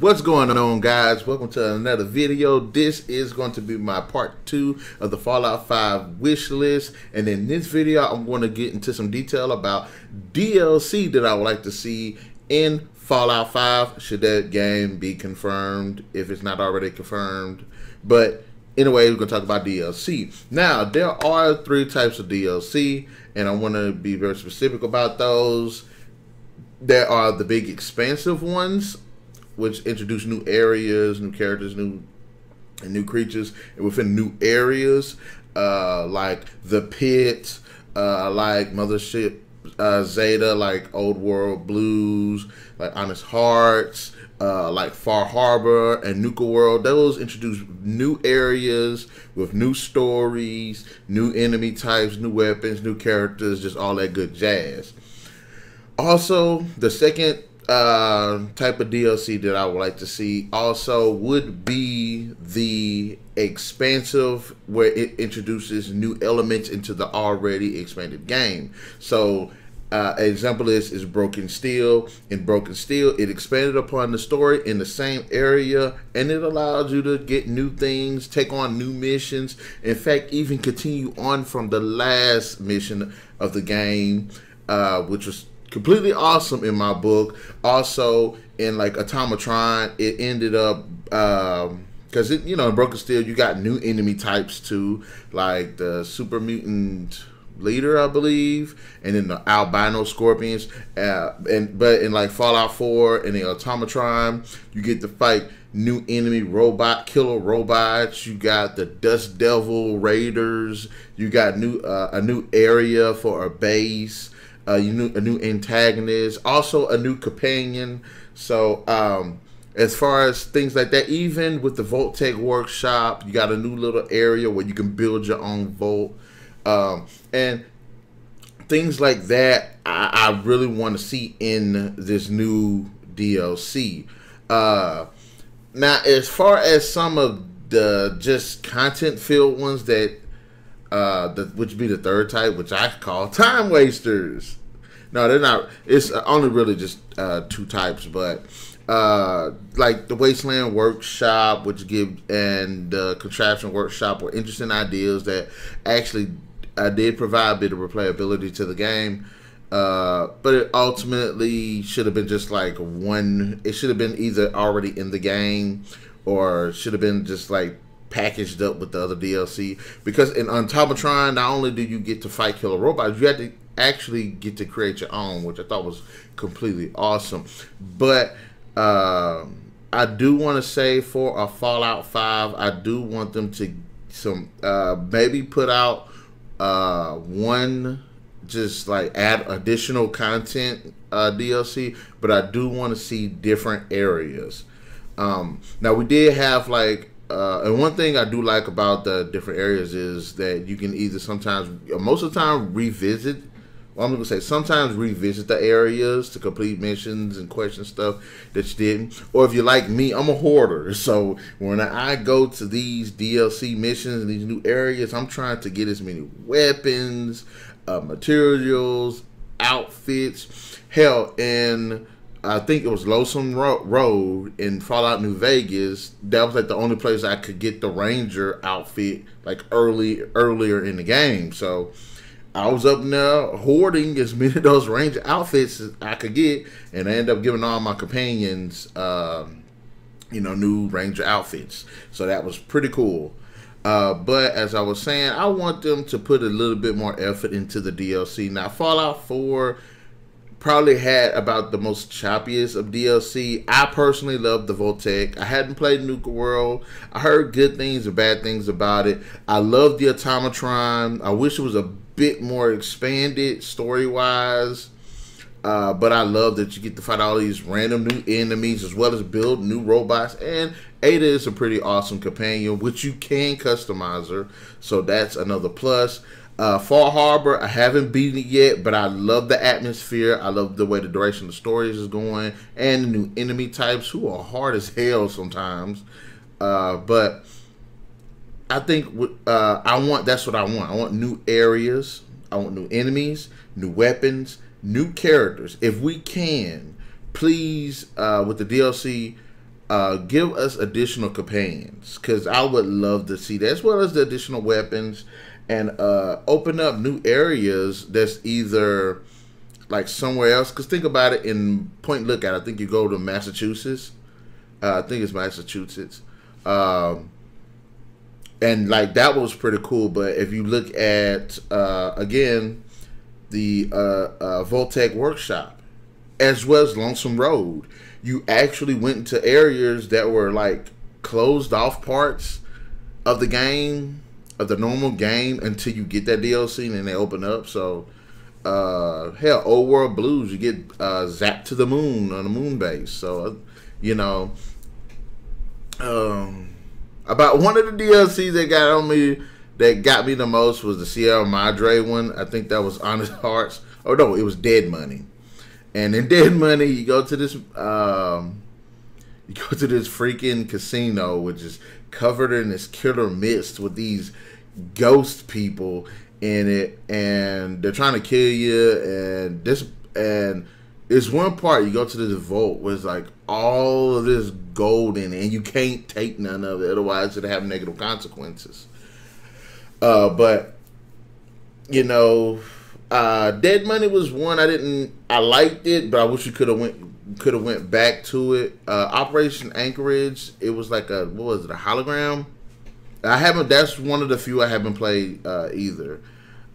What's going on, guys? Welcome to another video. This is going to be my part 2 of the Fallout 5 wish list, and in this video I'm going to get into some detail about DLC that I would like to see in Fallout 5 should that game be confirmed, if it's not already confirmed. But anyway, we're going to talk about DLC. Now, there are 3 types of DLC, and I want to be very specific about those. There are the big expansive ones, which introduce new areas, new characters, new creatures, and within new areas, like the Pit, like Mothership Zeta, like Old World Blues, like Honest Hearts, like Far Harbor and Nuka World. Those introduce new areas with new stories, new enemy types, new weapons, new characters, just all that good jazz. Also, the second type of DLC that I would like to see also would be the expansive, where it introduces new elements into the already expanded game. So an example is Broken Steel. In Broken Steel, it expanded upon the story in the same area, and it allowed you to get new things, take on new missions, in fact even continue on from the last mission of the game, which was completely awesome in my book. Also, in like Automatron, it ended up because in Broken Steel you got new enemy types too, like the super mutant leader, I believe, and then the albino scorpions. But in like Fallout 4 and the Automatron, you get to fight new enemy killer robots. You got the Dust Devil Raiders. You got a new area for a base. A new antagonist, also a new companion. So as far as things like that, even with the Vault-Tec workshop, you got a new little area where you can build your own vault, and things like that. I really want to see in this new DLC. Now, as far as some of the just content filled ones that which would be the third type, which I call time wasters. No, they're not. It's only really just 2 types, but like the Wasteland Workshop, and the Contraption Workshop were interesting ideas that actually did provide a bit of replayability to the game. But it ultimately should have been just like one. It should have been either already in the game, or should have been just like packaged up with the other DLC, because in Automatron, not only do you get to fight killer robots, you had to actually get to create your own, which I thought was completely awesome. But I do want to say, for a Fallout 5, I do want them to maybe put out one, just like add additional content DLC, but I do want to see different areas. Now, we did have like and one thing I do like about the different areas is that you can either most of the time revisit. Well, I'm going to say sometimes revisit the areas to complete missions and question stuff that you didn't. Or if you're like me, I'm a hoarder. So when I go to these DLC missions and these new areas, I'm trying to get as many weapons, materials, outfits. Hell, and I think it was Lonesome Road in Fallout New Vegas. That was like the only place I could get the Ranger outfit, like earlier in the game. So I was up there hoarding as many of those Ranger outfits as I could get, and I ended up giving all my companions, new Ranger outfits. So that was pretty cool. But as I was saying, I want them to put a little bit more effort into the DLC. Now, Fallout 4 probably had about the most choppiest of DLC. I personally love the Vault-Tec. I hadn't played Nuka World. I heard good things and bad things about it. I love the Automatron. I wish it was a bit more expanded story-wise. But I love that you get to fight all these random new enemies, as well as build new robots. And Ada is a pretty awesome companion, which you can customize her. So that's another plus. Far Harbor, I haven't beaten it yet, but I love the atmosphere. I love the way the direction of the stories is going, and the new enemy types, who are hard as hell sometimes. But I think that's what I want. I want new areas. I want new enemies, new weapons, new characters. If we can, please, with the DLC, give us additional companions, because I would love to see that, as well as the additional weapons, and open up new areas that's either like somewhere else. Because think about it, in Point Lookout, I think you go to Massachusetts. I think it's Massachusetts. And like that was pretty cool. But if you look at again the Voltec Workshop, as well as Lonesome Road, you actually went into areas that were like closed off parts of the game, of the normal game, until you get that DLC and then they open up. So hell, Old World Blues, you get zapped to the moon on the moon base. So you know, about one of the DLCs that got me the most was the Sierra Madre one. I think that was Honest Hearts. Oh no, it was Dead Money. And in Dead Money, you go to this freaking casino, which is covered in this killer mist with these ghost people in it, and they're trying to kill you. And there's one part you go to this vault where it's like all of this gold in it, and you can't take none of it, otherwise it'll have negative consequences. But you know. Dead Money was one I liked it, but I wish you could have went back to it. Operation Anchorage, it was like a hologram. That's one of the few I haven't played either.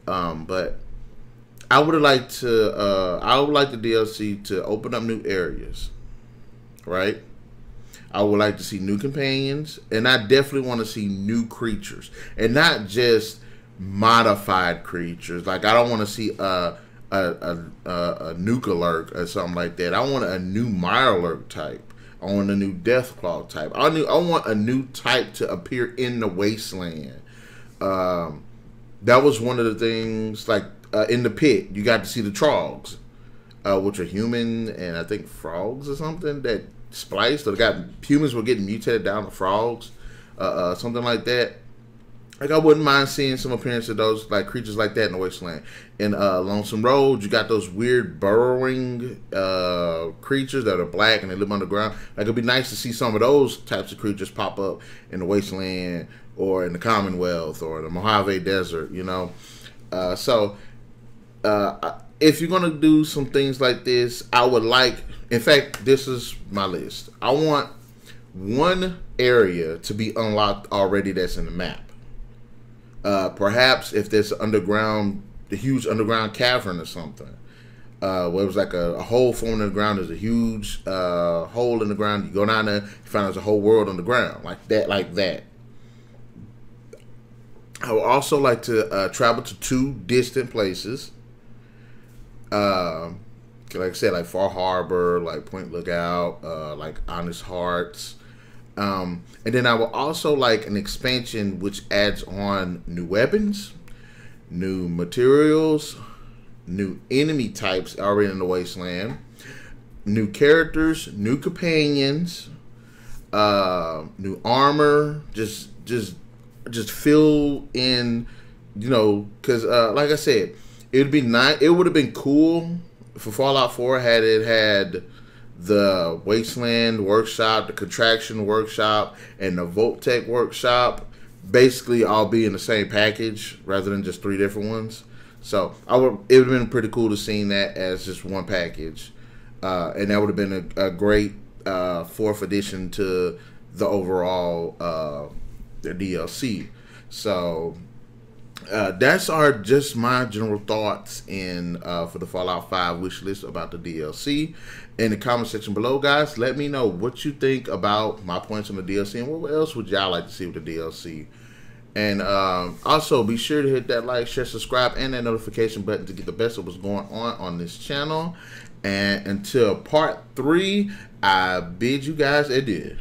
But I would like the DLC to open up new areas, right? I would like to see new companions, and I definitely want to see new creatures, and not just modified creatures. Like I don't want to see a nuke alert or something like that. I want a new Mirelurk type. I want a new Deathclaw type. I want a new type to appear in the Wasteland. That was one of the things. Like in the pit, you got to see the Trogs, which are human and I think frogs or something that spliced, or humans were getting mutated down to frogs, something like that. Like I wouldn't mind seeing some appearance of those like creatures like that in the Wasteland. In Lonesome Road, you got those weird burrowing creatures that are black and they live underground. Like it'd be nice to see some of those types of creatures pop up in the Wasteland or in the Commonwealth or the Mojave Desert. You know, so if you're gonna do some things like this, I would like. In fact, this is my list. I want one area to be unlocked already that's in the map. Perhaps if there's the huge underground cavern or something, where it was like a hole formed in the ground. There's a huge hole in the ground. You go down there, you find there's a whole world on the ground, like that. I would also like to travel to 2 distant places. Like I said, like Far Harbor, like Point Lookout, like Honest Hearts. And then I would also like an expansion which adds on new weapons, new materials, new enemy types already in the Wasteland, new characters, new companions, new armor. Just fill in, you know, because like I said, it'd be nice. It would have been cool for Fallout 4 had it had the Wasteland Workshop, the Contraction Workshop, and the Voltec Workshop basically all be in the same package rather than just 3 different ones. So it would have been pretty cool to see that as just one package, and that would have been a great 4th addition to the overall the DLC. So that's just my general thoughts for the Fallout 5 wish list about the DLC. In the comment section below, guys, let me know what you think about my points on the DLC and what else would y'all like to see with the DLC. And also be sure to hit that like, share, subscribe, and that notification button to get the best of what's going on this channel. And until part 3, I bid you guys adieu.